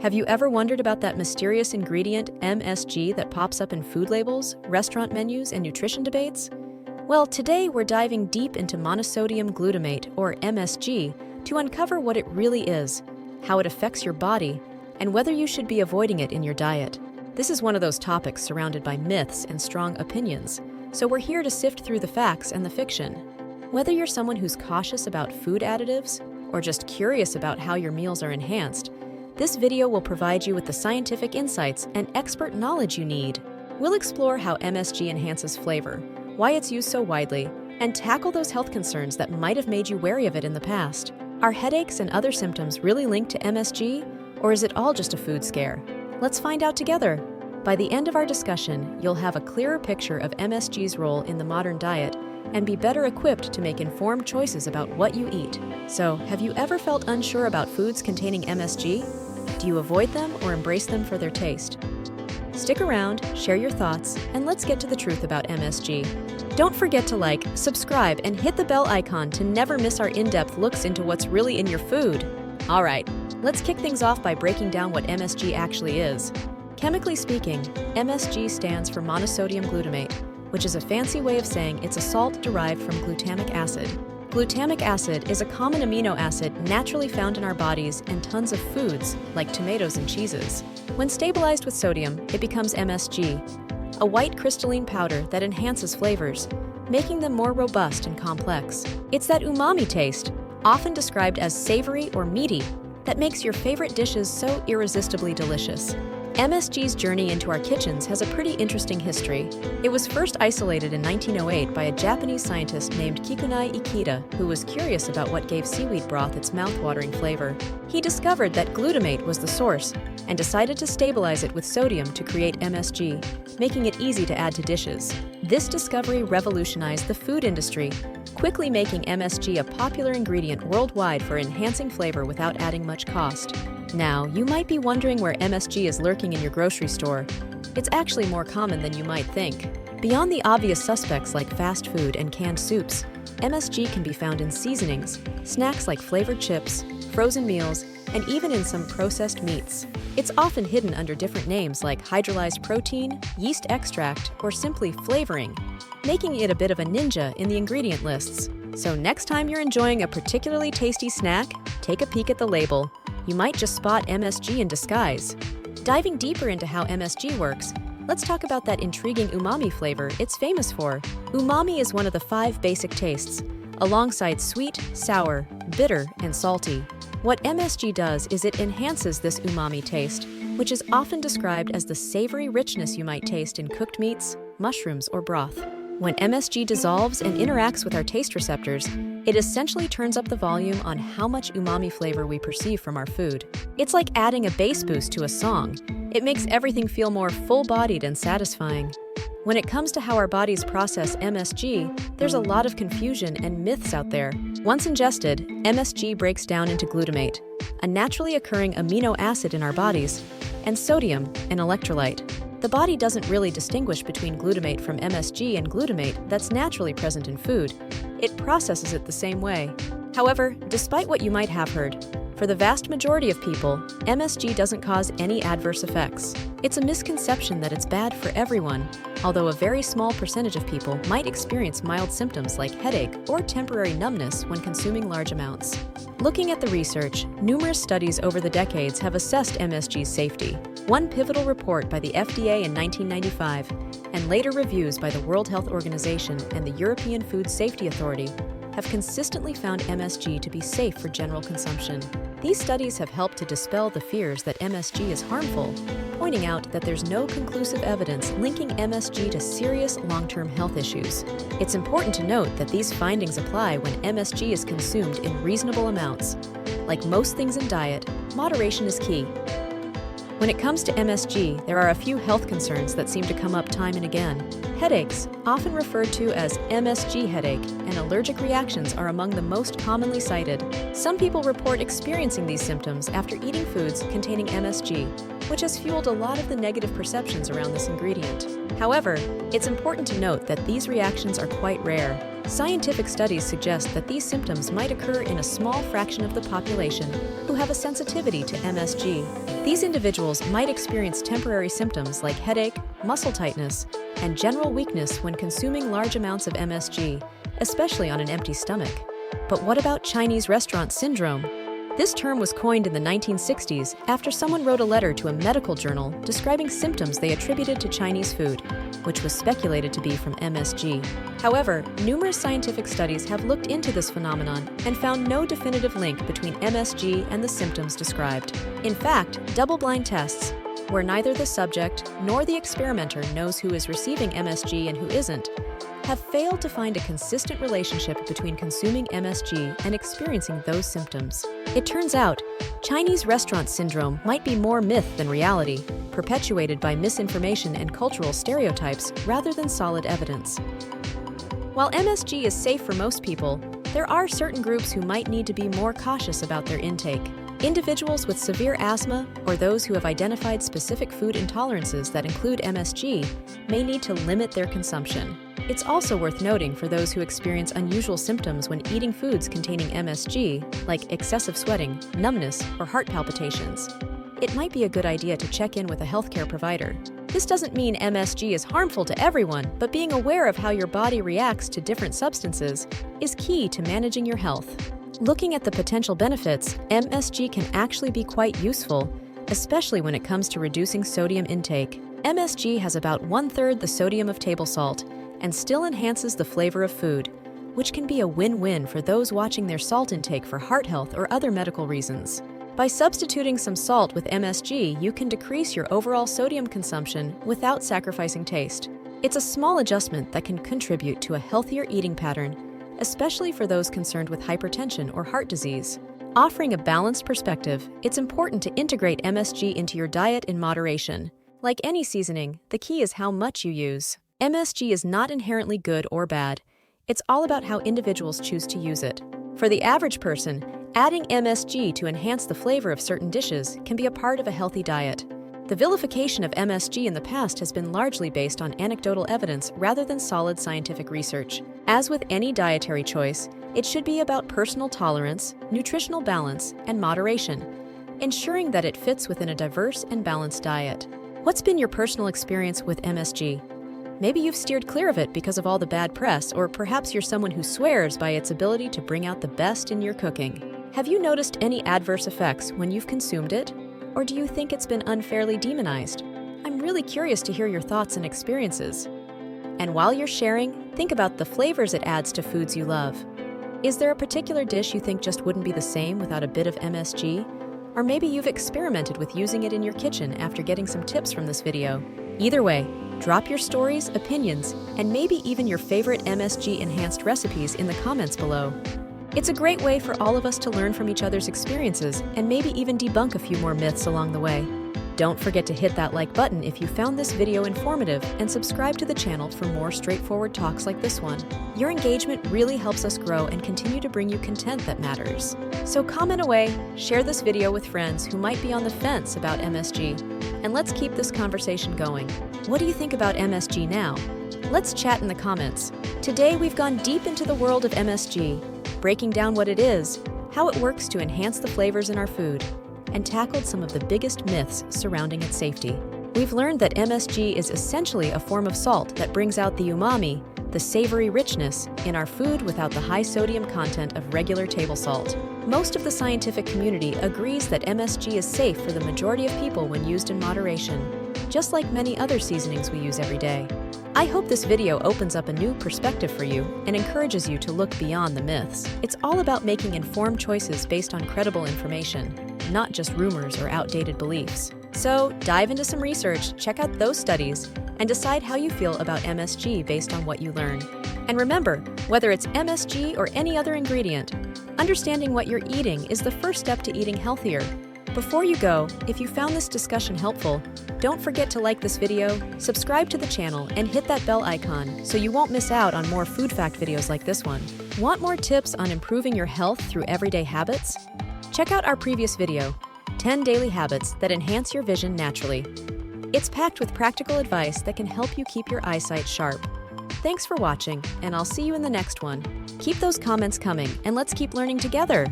Have you ever wondered about that mysterious ingredient MSG that pops up in food labels, restaurant menus, and nutrition debates? Well, today we're diving deep into monosodium glutamate, or MSG, to uncover what it really is, how it affects your body, and whether you should be avoiding it in your diet. This is one of those topics surrounded by myths and strong opinions, so we're here to sift through the facts and the fiction. Whether you're someone who's cautious about food additives, or just curious about how your meals are enhanced, this video will provide you with the scientific insights and expert knowledge you need. We'll explore how MSG enhances flavor, why it's used so widely, and tackle those health concerns that might have made you wary of it in the past. Are headaches and other symptoms really linked to MSG, or is it all just a food scare? Let's find out together. By the end of our discussion, you'll have a clearer picture of MSG's role in the modern diet and be better equipped to make informed choices about what you eat. So, have you ever felt unsure about foods containing MSG? Do you avoid them or embrace them for their taste? Stick around, share your thoughts, and let's get to the truth about MSG. Don't forget to like, subscribe, and hit the bell icon to never miss our in-depth looks into what's really in your food. All right, let's kick things off by breaking down what MSG actually is. Chemically speaking, MSG stands for monosodium glutamate, which is a fancy way of saying it's a salt derived from glutamic acid. Glutamic acid is a common amino acid naturally found in our bodies and tons of foods, like tomatoes and cheeses. When stabilized with sodium, it becomes MSG, a white crystalline powder that enhances flavors, making them more robust and complex. It's that umami taste, often described as savory or meaty, that makes your favorite dishes so irresistibly delicious. MSG's journey into our kitchens has a pretty interesting history. It was first isolated in 1908 by a Japanese scientist named Kikunai Ikeda, who was curious about what gave seaweed broth its mouth-watering flavor. He discovered that glutamate was the source and decided to stabilize it with sodium to create MSG, making it easy to add to dishes. This discovery revolutionized the food industry, quickly making MSG a popular ingredient worldwide for enhancing flavor without adding much cost. Now, you might be wondering where MSG is lurking in your grocery store. It's actually more common than you might think. Beyond the obvious suspects like fast food and canned soups, MSG can be found in seasonings, snacks like flavored chips, frozen meals, and even in some processed meats. It's often hidden under different names like hydrolyzed protein, yeast extract, or simply flavoring, making it a bit of a ninja in the ingredient lists. So next time you're enjoying a particularly tasty snack, take a peek at the label. You might just spot MSG in disguise. Diving deeper into how MSG works, let's talk about that intriguing umami flavor it's famous for. Umami is one of the 5 basic tastes, alongside sweet, sour, bitter, and salty. What MSG does is it enhances this umami taste, which is often described as the savory richness you might taste in cooked meats, mushrooms, or broth. When MSG dissolves and interacts with our taste receptors, it essentially turns up the volume on how much umami flavor we perceive from our food. It's like adding a bass boost to a song. It makes everything feel more full-bodied and satisfying. When it comes to how our bodies process MSG, there's a lot of confusion and myths out there. Once ingested, MSG breaks down into glutamate, a naturally occurring amino acid in our bodies, and sodium, an electrolyte. The body doesn't really distinguish between glutamate from MSG and glutamate that's naturally present in food. It processes it the same way. However, despite what you might have heard, for the vast majority of people, MSG doesn't cause any adverse effects. It's a misconception that it's bad for everyone, although a very small percentage of people might experience mild symptoms like headache or temporary numbness when consuming large amounts. Looking at the research, numerous studies over the decades have assessed MSG's safety. One pivotal report by the FDA in 1995, and later reviews by the World Health Organization and the European Food Safety Authority, have consistently found MSG to be safe for general consumption. These studies have helped to dispel the fears that MSG is harmful, pointing out that there's no conclusive evidence linking MSG to serious long-term health issues. It's important to note that these findings apply when MSG is consumed in reasonable amounts. Like most things in diet, moderation is key. When it comes to MSG, there are a few health concerns that seem to come up time and again. Headaches, often referred to as MSG headache, and allergic reactions are among the most commonly cited. Some people report experiencing these symptoms after eating foods containing MSG, which has fueled a lot of the negative perceptions around this ingredient. However, it's important to note that these reactions are quite rare. Scientific studies suggest that these symptoms might occur in a small fraction of the population who have a sensitivity to MSG. These individuals might experience temporary symptoms like headache, muscle tightness, and general weakness when consuming large amounts of MSG, especially on an empty stomach. But what about Chinese restaurant syndrome? This term was coined in the 1960s after someone wrote a letter to a medical journal describing symptoms they attributed to Chinese food, which was speculated to be from MSG. However, numerous scientific studies have looked into this phenomenon and found no definitive link between MSG and the symptoms described. In fact, double-blind tests, where neither the subject nor the experimenter knows who is receiving MSG and who isn't, have failed to find a consistent relationship between consuming MSG and experiencing those symptoms. It turns out, Chinese restaurant syndrome might be more myth than reality, perpetuated by misinformation and cultural stereotypes rather than solid evidence. While MSG is safe for most people, there are certain groups who might need to be more cautious about their intake. Individuals with severe asthma or those who have identified specific food intolerances that include MSG may need to limit their consumption. It's also worth noting for those who experience unusual symptoms when eating foods containing MSG, like excessive sweating, numbness, or heart palpitations. It might be a good idea to check in with a healthcare provider. This doesn't mean MSG is harmful to everyone, but being aware of how your body reacts to different substances is key to managing your health. Looking at the potential benefits, MSG can actually be quite useful, especially when it comes to reducing sodium intake. MSG has about 1/3 the sodium of table salt, and still enhances the flavor of food, which can be a win-win for those watching their salt intake for heart health or other medical reasons. By substituting some salt with MSG, you can decrease your overall sodium consumption without sacrificing taste. It's a small adjustment that can contribute to a healthier eating pattern, especially for those concerned with hypertension or heart disease. Offering a balanced perspective, it's important to integrate MSG into your diet in moderation. Like any seasoning, the key is how much you use. MSG is not inherently good or bad. It's all about how individuals choose to use it. For the average person, adding MSG to enhance the flavor of certain dishes can be a part of a healthy diet. The vilification of MSG in the past has been largely based on anecdotal evidence rather than solid scientific research. As with any dietary choice, it should be about personal tolerance, nutritional balance, and moderation, ensuring that it fits within a diverse and balanced diet. What's been your personal experience with MSG? Maybe you've steered clear of it because of all the bad press, or perhaps you're someone who swears by its ability to bring out the best in your cooking. Have you noticed any adverse effects when you've consumed it? Or do you think it's been unfairly demonized? I'm really curious to hear your thoughts and experiences. And while you're sharing, think about the flavors it adds to foods you love. Is there a particular dish you think just wouldn't be the same without a bit of MSG? Or maybe you've experimented with using it in your kitchen after getting some tips from this video. Either way, drop your stories, opinions, and maybe even your favorite MSG-enhanced recipes in the comments below. It's a great way for all of us to learn from each other's experiences and maybe even debunk a few more myths along the way. Don't forget to hit that like button if you found this video informative and subscribe to the channel for more straightforward talks like this one. Your engagement really helps us grow and continue to bring you content that matters. So comment away, share this video with friends who might be on the fence about MSG, and let's keep this conversation going. What do you think about MSG now? Let's chat in the comments. Today we've gone deep into the world of MSG, breaking down what it is, how it works to enhance the flavors in our food, and tackled some of the biggest myths surrounding its safety. We've learned that MSG is essentially a form of salt that brings out the umami, the savory richness, in our food without the high sodium content of regular table salt. Most of the scientific community agrees that MSG is safe for the majority of people when used in moderation, just like many other seasonings we use every day. I hope this video opens up a new perspective for you and encourages you to look beyond the myths. It's all about making informed choices based on credible information, not just rumors or outdated beliefs. So dive into some research, check out those studies, and decide how you feel about MSG based on what you learn. And remember, whether it's MSG or any other ingredient, understanding what you're eating is the first step to eating healthier. Before you go, if you found this discussion helpful, don't forget to like this video, subscribe to the channel, and hit that bell icon so you won't miss out on more food fact videos like this one. Want more tips on improving your health through everyday habits? Check out our previous video, 10 daily habits that enhance your vision naturally. It's packed with practical advice that can help you keep your eyesight sharp. Thanks for watching, and I'll see you in the next one. Keep those comments coming, and let's keep learning together.